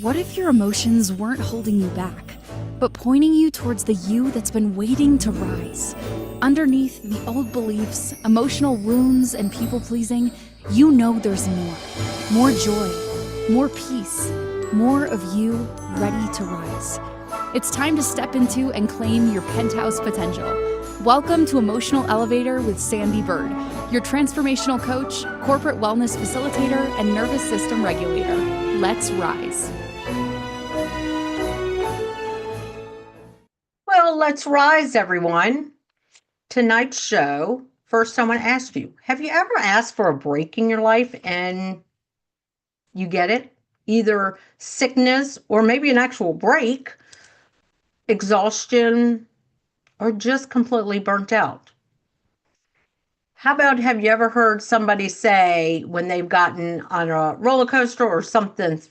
What if your emotions weren't holding you back, but pointing you towards the you that's been waiting to rise? Underneath the old beliefs, emotional wounds, and people pleasing, you know there's more. More joy, more peace, more of you ready to rise. It's time to step into and claim your penthouse potential. Welcome to Emotional Elevator with Sandee Byrd, your transformational coach, corporate wellness facilitator, and nervous system regulator. Let's rise. Well, let's rise, everyone. Tonight's show, first I want to ask you, have you ever asked for a break in your life and you get it? Either sickness or maybe an actual break, exhaustion, or just completely burnt out. How about have you ever heard somebody say when they've gotten on a roller coaster or something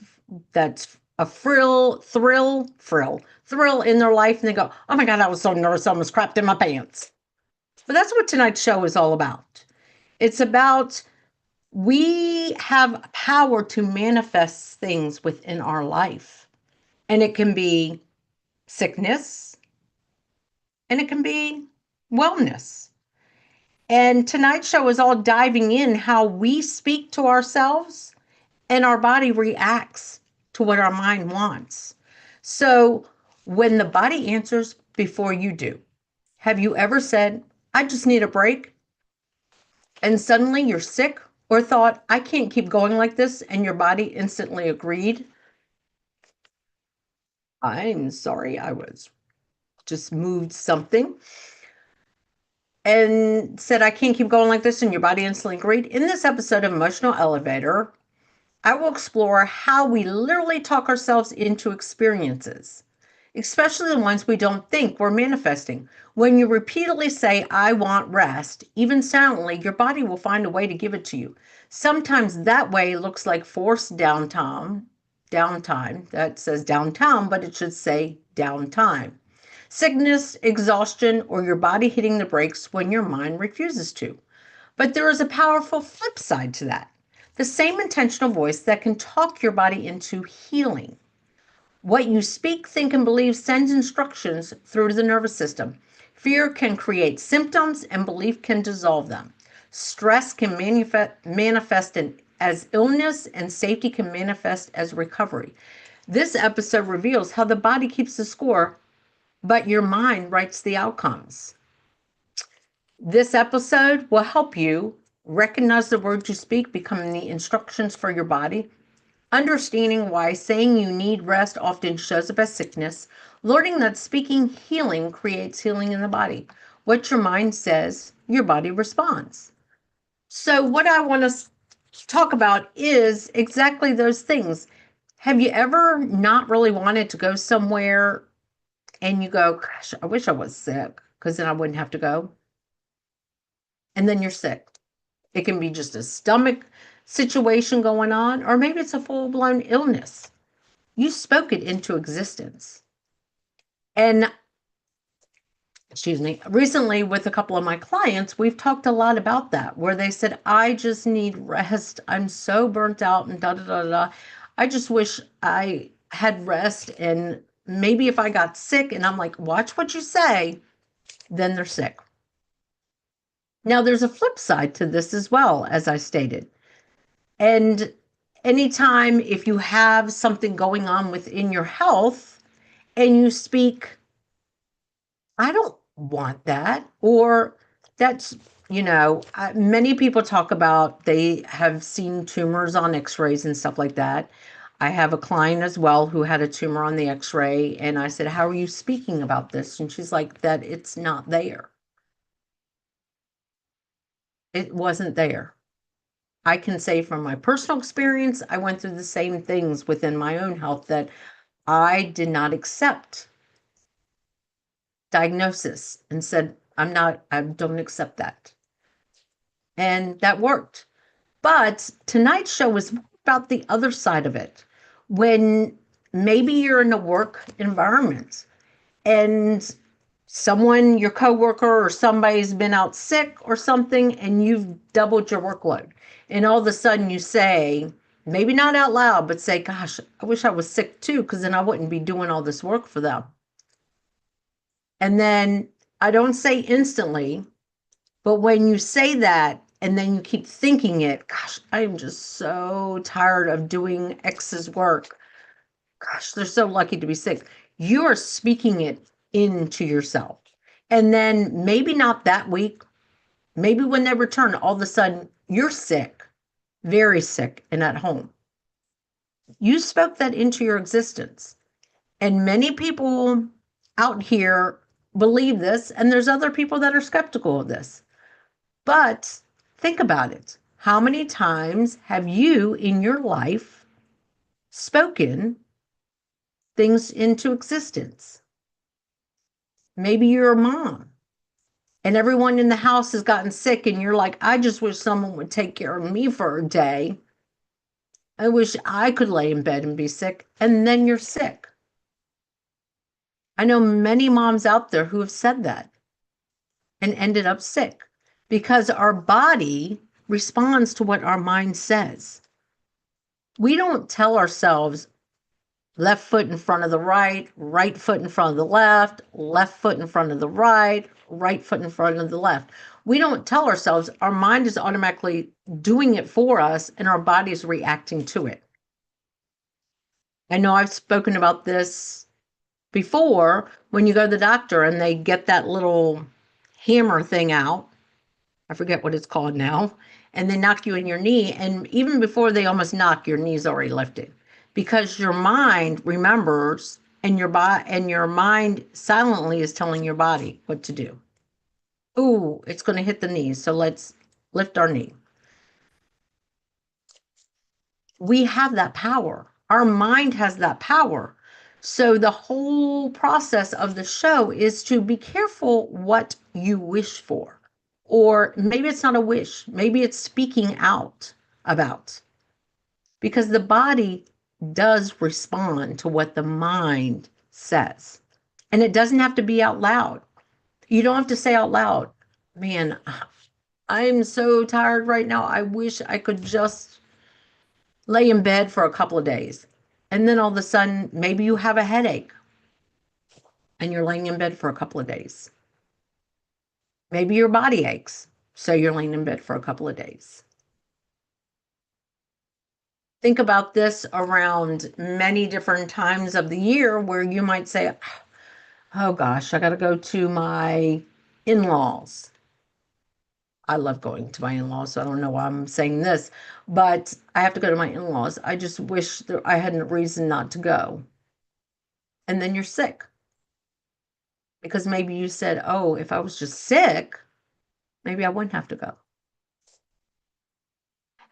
that's a thrill in their life, and they go, oh my God, I was so nervous, I almost crapped in my pants. But that's what tonight's show is all about. It's about we have power to manifest things within our life. And it can be sickness and it can be wellness. And tonight's show is all diving in how we speak to ourselves and our body reacts to what our mind wants. So when the body answers before you do, have you ever said, I just need a break? And suddenly you're sick, or thought, I can't keep going like this, and your body instantly agreed? I'm sorry, I was just moved something and said, I can't keep going like this, and your body instantly agreed. In this episode of Emotional Elevator, I will explore how we literally talk ourselves into experiences, especially the ones we don't think we're manifesting. When you repeatedly say, I want rest, even silently, your body will find a way to give it to you. Sometimes that way looks like forced downtime. That says downtown, but it should say downtime. Sickness, exhaustion, or your body hitting the brakes when your mind refuses to. But there is a powerful flip side to that. The same intentional voice that can talk your body into healing. What you speak, think, and believe sends instructions through to the nervous system. Fear can create symptoms and belief can dissolve them. Stress can manifest as illness and safety can manifest as recovery. This episode reveals how the body keeps the score, but your mind writes the outcomes. This episode will help you recognize the words you speak becoming the instructions for your body, understanding why saying you need rest often shows up as sickness, learning that speaking healing creates healing in the body. What your mind says, your body responds. So what I want to talk about is exactly those things. Have you ever not really wanted to go somewhere and you go, gosh, I wish I was sick because then I wouldn't have to go? And then you're sick. It can be just a stomach situation going on, or maybe it's a full-blown illness. You spoke it into existence. And, excuse me, recently with a couple of my clients, we've talked a lot about that, where they said, I just need rest. I'm so burnt out and da-da-da-da. I just wish I had rest. And maybe if I got sick, and I'm like, watch what you say, then they're sick. Now, there's a flip side to this as well, as I stated. And anytime if you have something going on within your health and you speak, I don't want that, or that's, many people talk about they have seen tumors on x-rays and stuff like that. I have a client as well who had a tumor on the x-ray, and I said, how are you speaking about this? And she's like, that it's not there. It wasn't there. I can say from my personal experience, I went through the same things within my own health that I did not accept diagnosis and said, I don't accept that. And that worked. But tonight's show was about the other side of it. When maybe you're in a work environment and someone, your coworker or somebody's been out sick or something, and you've doubled your workload. And all of a sudden you say, Maybe not out loud, but say, gosh, I wish I was sick too, because then I wouldn't be doing all this work for them. And then I don't say instantly, but when you say that and then you keep thinking it, gosh, I am just so tired of doing X's work. Gosh, they're so lucky to be sick. You are speaking it into yourself. And then maybe not that week, maybe when they return, all of a sudden you're sick, very sick, and at home. You spoke that into your existence. And many people out here believe this, and there's other people that are skeptical of this. But think about it. How many times have you in your life spoken things into existence? Maybe you're a mom and everyone in the house has gotten sick, and you're like, I just wish someone would take care of me for a day. I wish I could lay in bed and be sick. And then you're sick. I know many moms out there who have said that and ended up sick because our body responds to what our mind says. We don't tell ourselves left foot in front of the right, right foot in front of the left foot in front of the right foot in front of the left. We don't tell ourselves. Our mind is automatically doing it for us, and our body is reacting to it. I know I've spoken about this before. When you go to the doctor and they get that little hammer thing out, I forget what it's called now, and they knock you in your knee, and even before they almost knock, your knee's already lifted because your mind remembers, and your mind silently is telling your body what to do. Ooh, it's going to hit the knees, so let's lift our knee. We have that power. Our mind has that power. So the whole process of the show is to be careful what you wish for. Or maybe it's not a wish, maybe it's speaking out about. Because the body does respond to what the mind says. And it doesn't have to be out loud. You don't have to say out loud, man, I'm so tired right now. I wish I could just lay in bed for a couple of days. And then all of a sudden, maybe you have a headache and you're laying in bed for a couple of days. Maybe your body aches, so you're laying in bed for a couple of days. Think about this around many different times of the year where you might say, oh gosh, I got to go to my in-laws. I love going to my in-laws, so I don't know why I'm saying this, but I have to go to my in-laws. I just wish that I had a reason not to go. And then you're sick. Because maybe you said, oh, if I was just sick, maybe I wouldn't have to go.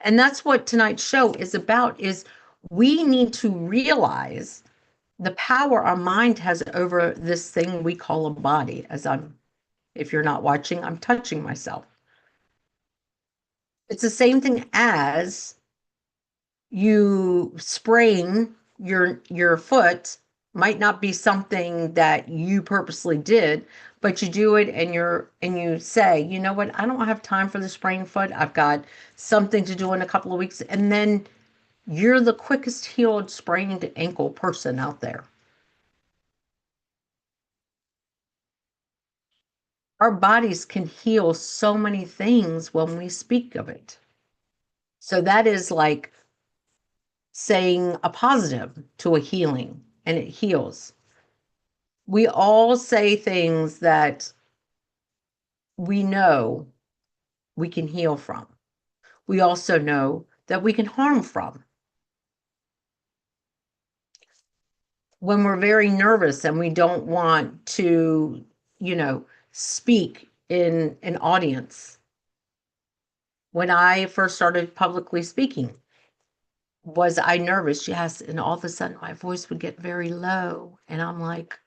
And that's what tonight's show is about, is we need to realize the power our mind has over this thing we call a body. If you're not watching, I'm touching myself. It's the same thing as you spraying your foot. Might not be something that you purposely did, but you do it and you say, you know what, I don't have time for the sprained foot. I've got something to do in a couple of weeks. And then you're the quickest healed sprained ankle person out there. Our bodies can heal so many things when we speak of it. So that is like saying a positive to a healing, and it heals. We all say things that we know we can heal from. We also know that we can harm from. When we're very nervous and we don't want to, speak in an audience. When I first started publicly speaking, was I nervous? Yes. And all of a sudden my voice would get very low. And I'm like,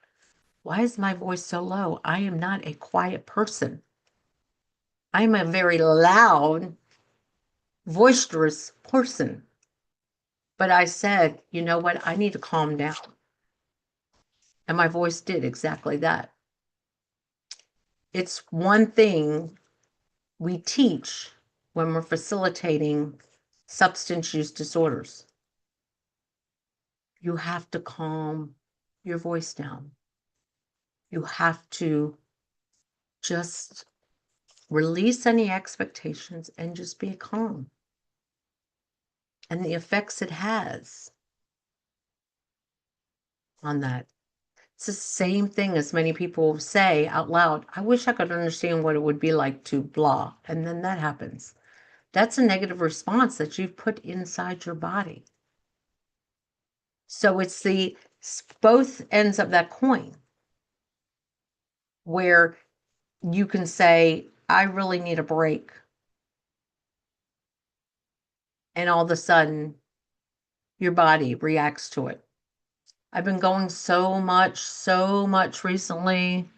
why is my voice so low? I am not a quiet person. I'm a very loud, boisterous person. But I said, you know what? I need to calm down. And my voice did exactly that. It's one thing we teach when we're facilitating substance use disorders. You have to calm your voice down. You have to just release any expectations and just be calm. And the effects it has on that. It's the same thing as many people say out loud, I wish I could understand what it would be like to blah. And then that happens. That's a negative response that you've put inside your body. So it's the both ends of that coin where you can say, I really need a break. And all of a sudden, your body reacts to it. I've been going so much recently.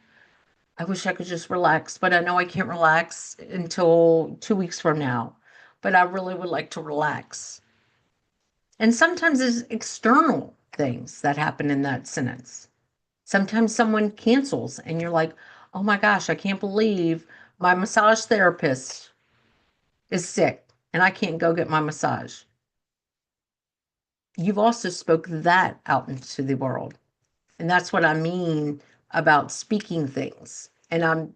I wish I could just relax, but I know I can't relax until 2 weeks from now. But I really would like to relax. And sometimes there's external things that happen in that sentence. Sometimes someone cancels and you're like, oh my gosh, I can't believe my massage therapist is sick and I can't go get my massage. You've also spoke that out into the world. And that's what I mean about speaking things. And I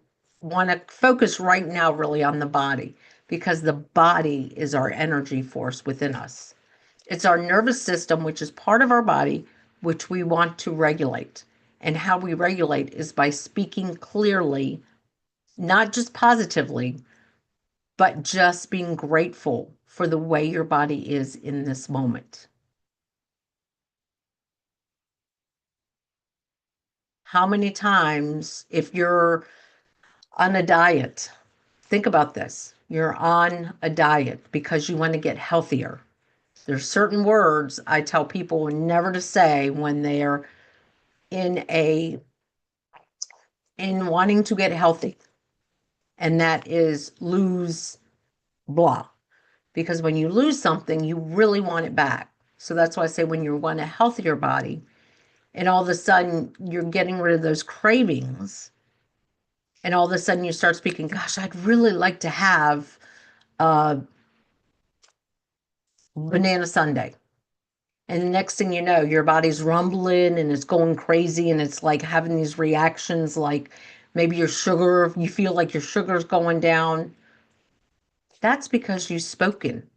want to focus right now really on the body, because the body is our energy force within us. It's our nervous system, which is part of our body, which we want to regulate. And how we regulate is by speaking clearly, not just positively, but just being grateful for the way your body is in this moment. How many times, if you're on a diet, think about this. You're on a diet because you want to get healthier. There's certain words I tell people never to say when they're in wanting to get healthy. And that is lose blah. Because when you lose something, you really want it back. So that's why I say when you want a healthier body and all of a sudden you're getting rid of those cravings, and all of a sudden you start speaking, gosh, I'd really like to have a banana sundae. And the next thing you know, your body's rumbling and it's going crazy and it's like having these reactions, like maybe your sugar, you feel like your sugar's going down. That's because you've spoken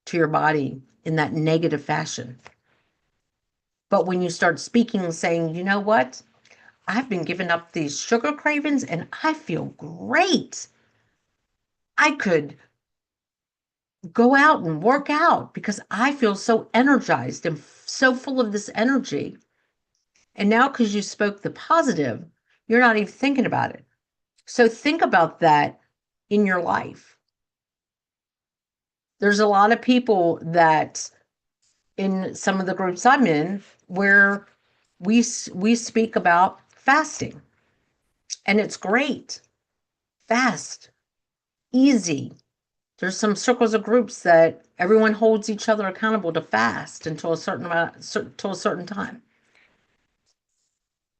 to your body in that negative fashion. But when you start speaking, saying, you know what? I've been giving up these sugar cravings and I feel great. I could go out and work out because I feel so energized and so full of this energy. And now, because you spoke the positive, you're not even thinking about it. So think about that in your life. There's a lot of people that in some of the groups I'm in where we speak about fasting, and it's great. Fast, easy. There's some circles of groups that everyone holds each other accountable to fast until a certain time.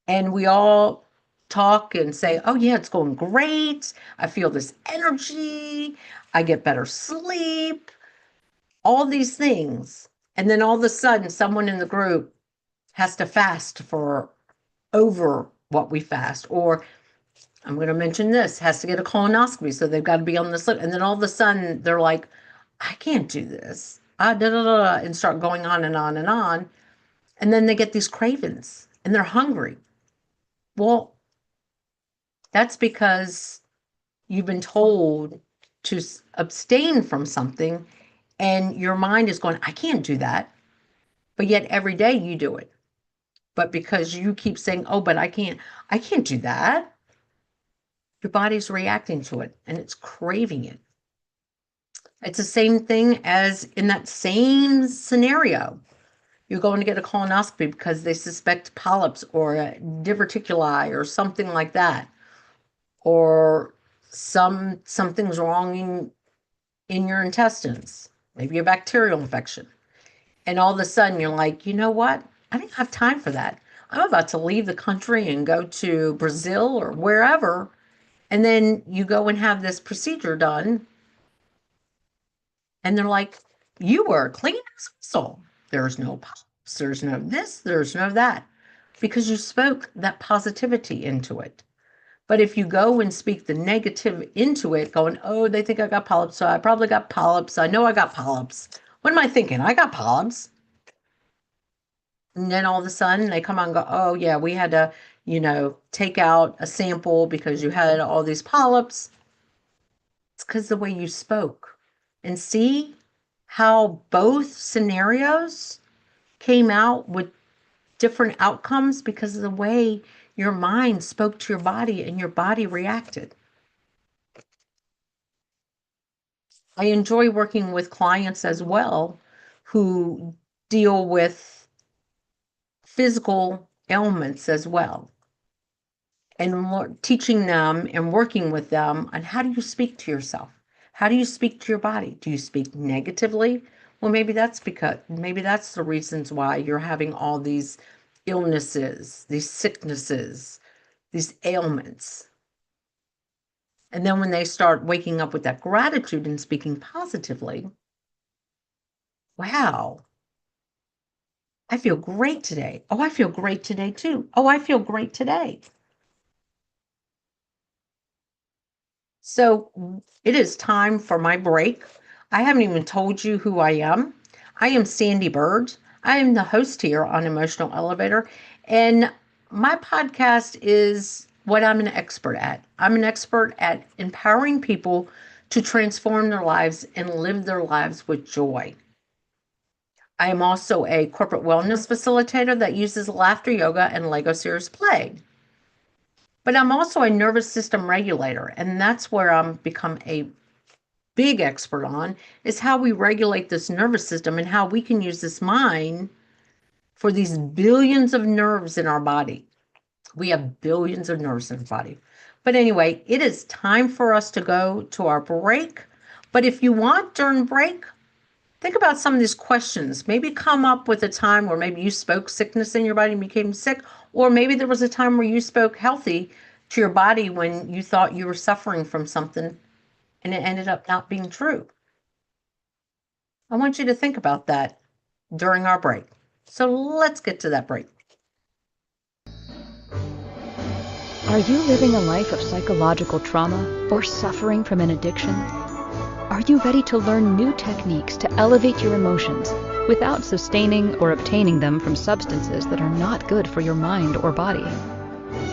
And we all talk and say, oh yeah, it's going great. I feel this energy. I get better sleep, all these things. And then all of a sudden, someone in the group has to fast for over what we fast. Or I'm going to mention this, has to get a colonoscopy. So they've got to be on this list. And then all of a sudden they're like, I can't do this. And start going on and on and on. And then they get these cravings and they're hungry. Well, that's because you've been told to abstain from something and your mind is going, I can't do that. But yet every day you do it. But because you keep saying, oh, but I can't do that. Your body's reacting to it and it's craving it. It's the same thing as in that same scenario. You're going to get a colonoscopy because they suspect polyps or diverticuli or something like that. Or something's wrong in your intestines, maybe a bacterial infection. And all of a sudden you're like, you know what? I don't have time for that. I'm about to leave the country and go to Brazil or wherever. And then you go and have this procedure done. And they're like, You were clean as a whistle. There's no pops, there's no this, there's no that, because you spoke that positivity into it. But if you go and speak the negative into it, going, oh, they think I got polyps, so I probably got polyps. I know I got polyps. What am I thinking? I got polyps. And then all of a sudden they come out and go, oh, yeah, we had to, take out a sample because you had all these polyps. It's because the way you spoke. And see how both scenarios came out with different outcomes because of the way your mind spoke to your body and your body reacted. I enjoy working with clients as well who deal with physical ailments as well, and teaching them and working with them on how do you speak to yourself? How do you speak to your body? Do you speak negatively? Well, maybe that's the reasons why you're having all these illnesses, these sicknesses, these ailments. And then when they start waking up with that gratitude and speaking positively, wow, I feel great today. Oh, I feel great today too. Oh, I feel great today. So it is time for my break. I haven't even told you who I am. I am Sandee Byrd. I am the host here on Emotional Elevator, and my podcast is what I'm an expert at. I'm an expert at empowering people to transform their lives and live their lives with joy. I am also a corporate wellness facilitator that uses laughter yoga and Lego Serious Play. But I'm also a nervous system regulator, and that's where I'm become a big expert on, is how we regulate this nervous system and how we can use this mind for these billions of nerves in our body. We have billions of nerves in our body. But anyway, it is time for us to go to our break. But if you want during break, think about some of these questions. Maybe come up with a time where maybe you spoke sickness in your body and became sick, or maybe there was a time where you spoke healthy to your body when you thought you were suffering from something and it ended up not being true. I want you to think about that during our break. So let's get to that break. Are you living a life of psychological trauma or suffering from an addiction? Are you ready to learn new techniques to elevate your emotions without sustaining or obtaining them from substances that are not good for your mind or body?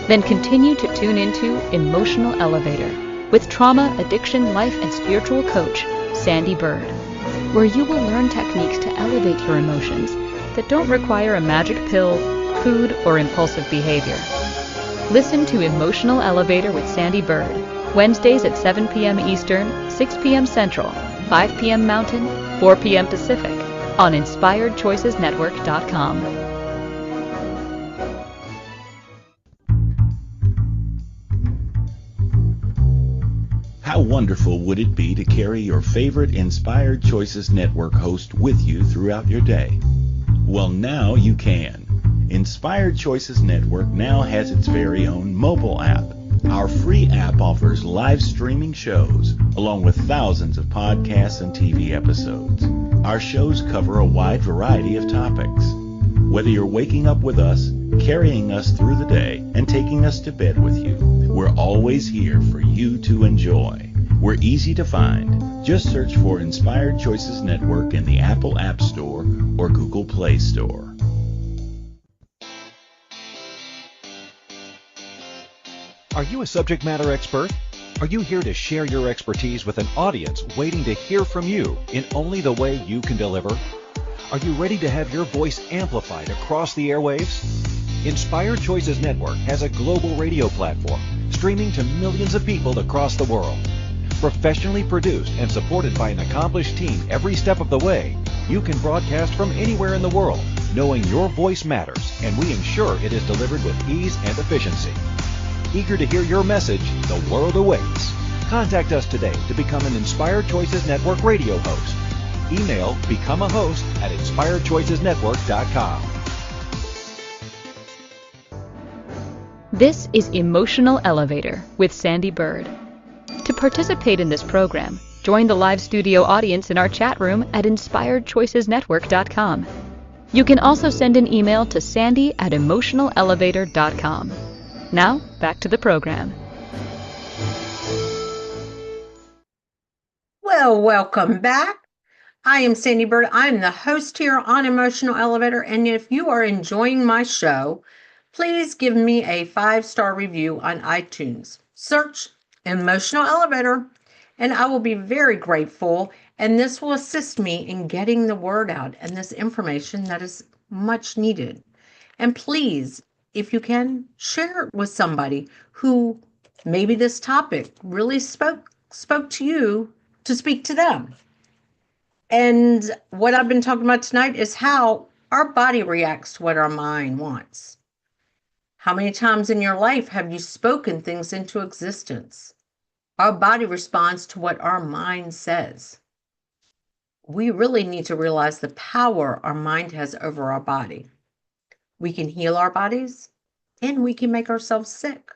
Then continue to tune into Emotional Elevator with trauma, addiction, life, and spiritual coach, Sandee Byrd, where you will learn techniques to elevate your emotions that don't require a magic pill, food, or impulsive behavior. Listen to Emotional Elevator with Sandee Byrd, Wednesdays at 7 p.m. Eastern, 6 p.m. Central, 5 p.m. Mountain, 4 p.m. Pacific, on InspiredChoicesNetwork.com. How wonderful would it be to carry your favorite Inspired Choices Network host with you throughout your day? Well, now you can. Inspired Choices Network now has its very own mobile app. Our free app offers live streaming shows, along with thousands of podcasts and TV episodes. Our shows cover a wide variety of topics. Whether you're waking up with us, carrying us through the day, and taking us to bed with you, we're always here for you to enjoy. We're easy to find. Just search for Inspired Choices Network in the Apple App Store or Google Play Store. Are you a subject matter expert? Are you here to share your expertise with an audience waiting to hear from you in only the way you can deliver? Are you ready to have your voice amplified across the airwaves? Inspired Choices Network has a global radio platform streaming to millions of people across the world. Professionally produced and supported by an accomplished team every step of the way, you can broadcast from anywhere in the world, knowing your voice matters, and we ensure it is delivered with ease and efficiency. Eager to hear your message, the world awaits. Contact us today to become an Inspired Choices Network radio host. Email become a host at inspiredchoicesnetwork.com. This is Emotional Elevator with Sandee Byrd. To participate in this program, Join the live studio audience in our chat room at inspiredchoicesnetwork.com. You can also send an email to Sandee@emotionalelevator.com. Now, back to the program. Well, welcome back. I am Sandee Byrd. I'm the host here on Emotional Elevator. And if you are enjoying my show, please give me a 5-star review on iTunes. Search Emotional Elevator, and I will be very grateful. And this will assist me in getting the word out and this information that is much needed. And please, if you can, share it with somebody who maybe this topic really spoke to you to speak to them. And what I've been talking about tonight is how our body reacts to what our mind wants. How many times in your life have you spoken things into existence? Our body responds to what our mind says. We really need to realize the power our mind has over our body. We can heal our bodies and we can make ourselves sick.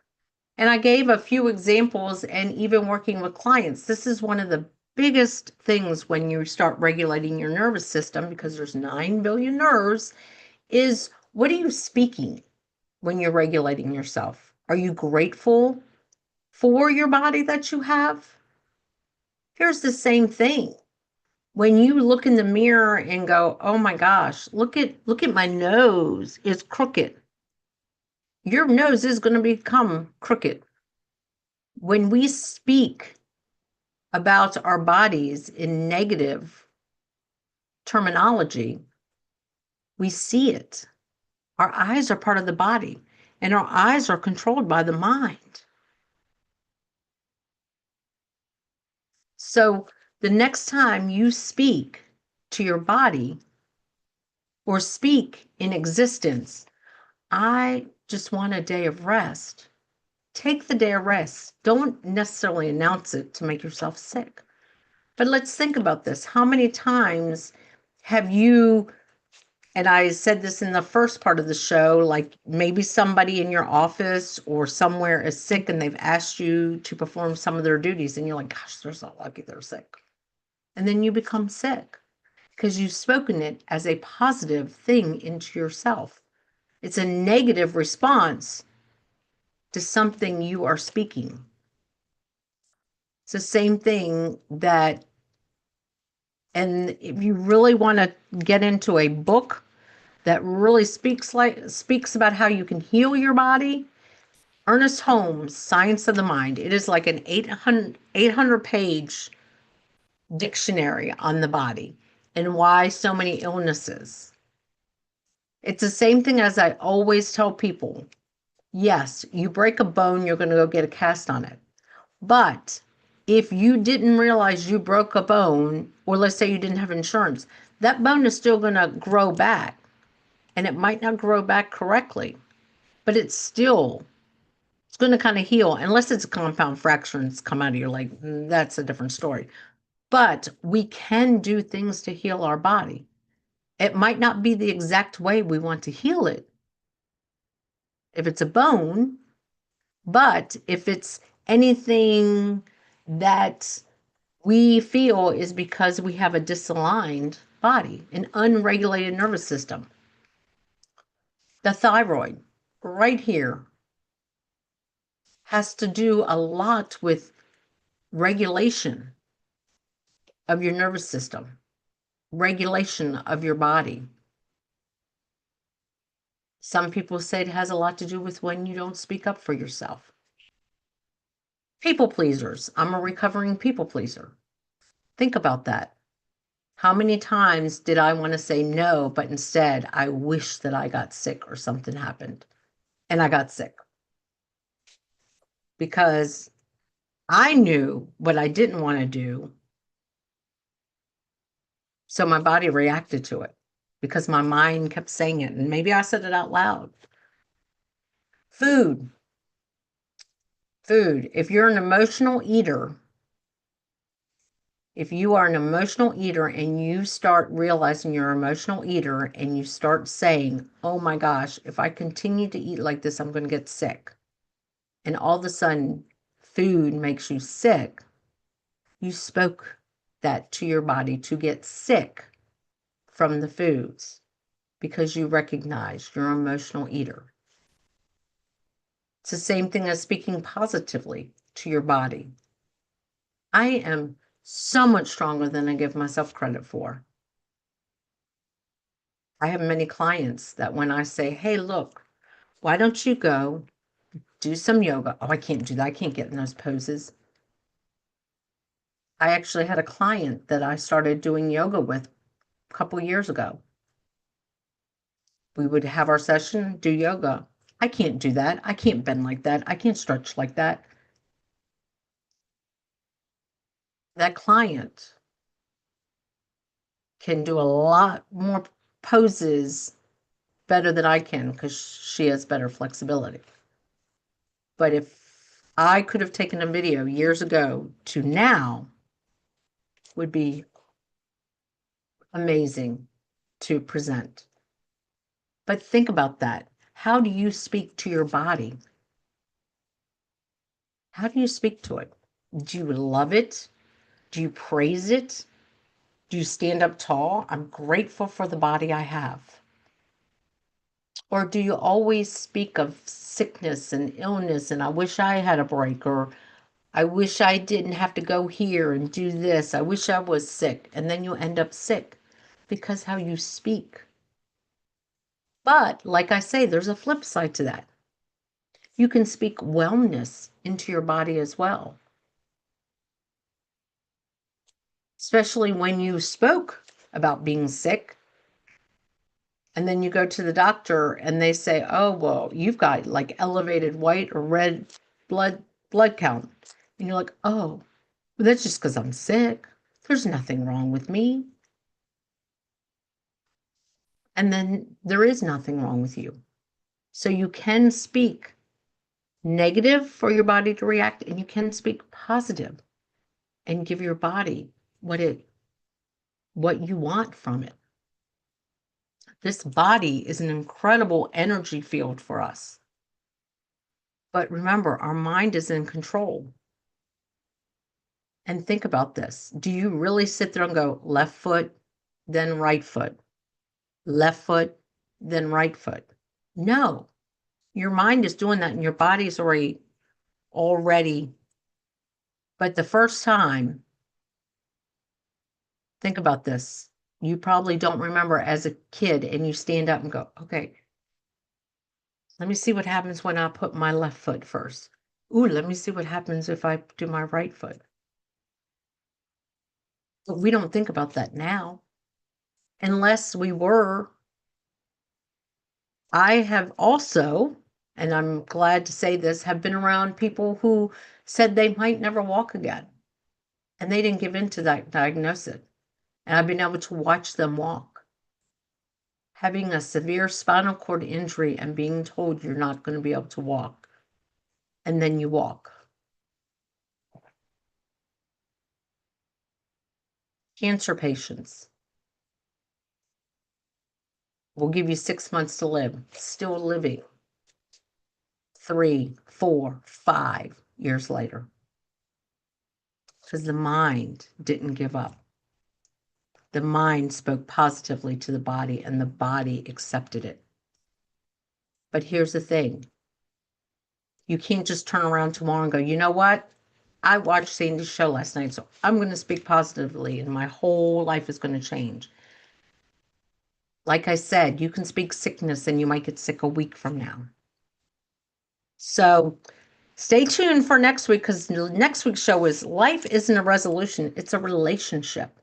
And I gave a few examples, and even working with clients, this is one of the biggest things when you start regulating your nervous system, because there's 9 billion nerves, is what are you speaking when you're regulating yourself? Are you grateful for your body that you have? Here's the same thing. When you look in the mirror and go, oh my gosh, look at my nose, it's crooked. Your nose is going to become crooked. When we speak about our bodies in negative terminology, we see it. Our eyes are part of the body, and our eyes are controlled by the mind. So the next time you speak to your body or speak in existence, I just want a day of rest. Take the day of rest. Don't necessarily announce it to make yourself sick. But let's think about this. How many times have you, and I said this in the first part of the show, like maybe somebody in your office or somewhere is sick and they've asked you to perform some of their duties, and you're like, gosh, they're so lucky they're sick. And then you become sick because you've spoken it as a positive thing into yourself. It's a negative response to something you are speaking. It's the same thing that, and if you really want to get into a book that really speaks about how you can heal your body, Ernest Holmes' Science of the Mind. It is like an 800 page dictionary on the body and why so many illnesses. It's the same thing as I always tell people. Yes, you break a bone, you're going to go get a cast on it. But if you didn't realize you broke a bone, or let's say you didn't have insurance, that bone is still going to grow back. And it might not grow back correctly, but it's going to kind of heal, unless it's a compound fracture and it's come out of your leg. That's a different story. But we can do things to heal our body. It might not be the exact way we want to heal it if it's a bone, but if it's anything that we feel is because we have a disaligned body, an unregulated nervous system. The thyroid, right here, has to do a lot with regulation of your nervous system, regulation of your body. Some people say it has a lot to do with when you don't speak up for yourself. People pleasers. I'm a recovering people pleaser. Think about that. How many times did I want to say no, but instead I wish that I got sick or something happened, and I got sick? Because I knew what I didn't want to do, so my body reacted to it because my mind kept saying it, and maybe I said it out loud. Food. If you're an emotional eater, if you are an emotional eater and you start realizing you're an emotional eater and you start saying, oh my gosh, if I continue to eat like this, I'm going to get sick. And all of a sudden, food makes you sick. You spoke that to your body to get sick from the foods because you recognize you're an emotional eater. It's the same thing as speaking positively to your body. I am so much stronger than I give myself credit for. I have many clients that when I say, hey, look, why don't you go do some yoga? Oh, I can't do that. I can't get in those poses. I actually had a client that I started doing yoga with a couple years ago. We would have our session, do yoga. I can't do that. I can't bend like that. I can't stretch like that. That client can do a lot more poses better than I can because she has better flexibility. But if I could have taken a video years ago to now, would be amazing to present. But think about that. How do you speak to your body? How do you speak to it? Do you love it? Do you praise it? Do you stand up tall? I'm grateful for the body I have. Or do you always speak of sickness and illness and I wish I had a break, or I wish I didn't have to go here and do this. I wish I was sick. And then you end up sick because how you speak. But like I say, there's a flip side to that. You can speak wellness into your body as well. Especially when you spoke about being sick and then you go to the doctor and they say, oh, well, you've got like elevated white or red blood count. And you're like, oh, well, that's just because I'm sick. There's nothing wrong with me. And then there is nothing wrong with you. So you can speak negative for your body to react, and you can speak positive and give your body what you want from it. This body is an incredible energy field for us. But remember, our mind is in control. And think about this. Do you really sit there and go left foot, then right foot, left foot, then right foot? No. Your mind is doing that and your body is already. But the first time, think about this. You probably don't remember as a kid and you stand up and go, okay, let me see what happens when I put my left foot first. Ooh, let me see what happens if I do my right foot. But we don't think about that now, unless we were. I have also, and I'm glad to say this, have been around people who said they might never walk again. And they didn't give in to that diagnosis. And I've been able to watch them walk. Having a severe spinal cord injury and being told you're not going to be able to walk. And then you walk. Cancer patients. We'll give you 6 months to live. Still living. 3, 4, 5 years later. Because the mind didn't give up. The mind spoke positively to the body and the body accepted it. But here's the thing. You can't just turn around tomorrow and go, you know what? I watched Sandee's show last night, so I'm going to speak positively and my whole life is going to change. Like I said, you can speak sickness and you might get sick a week from now. So stay tuned for next week, because next week's show is Life Isn't a Resolution, It's a Relationship.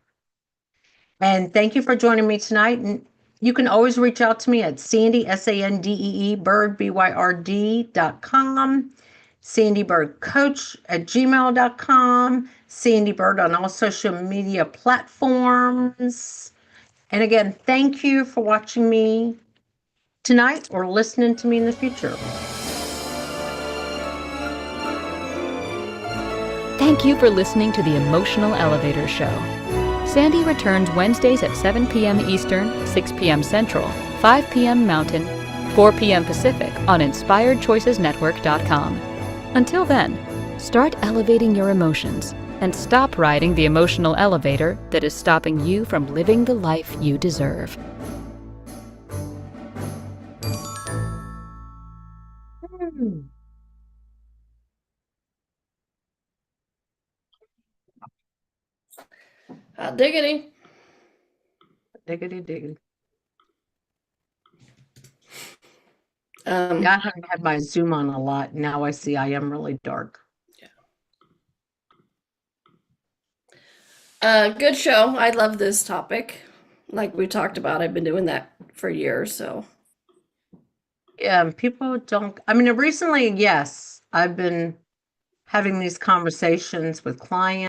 And thank you for joining me tonight. And you can always reach out to me at Sandee, S-A-N-D-E-E, Byrd, BYRD.com, SandeeByrdCoach@gmail.com, Sandee Byrd on all social media platforms. And again, thank you for watching me tonight or listening to me in the future. Thank you for listening to the Emotional Elevator Show. Sandee returns Wednesdays at 7 p.m. Eastern, 6 p.m. Central, 5 p.m. Mountain, 4 p.m. Pacific on InspiredChoicesNetwork.com. Until then, start elevating your emotions and stop riding the emotional elevator that is stopping you from living the life you deserve. Diggity. Diggity diggity. Um, Yeah, I haven't had my Zoom on a lot. Now I see I am really dark. Good show. I love this topic. Like we talked about, I've been doing that for years. So Yeah, and people don't. I mean, recently, yes, I've been having these conversations with clients.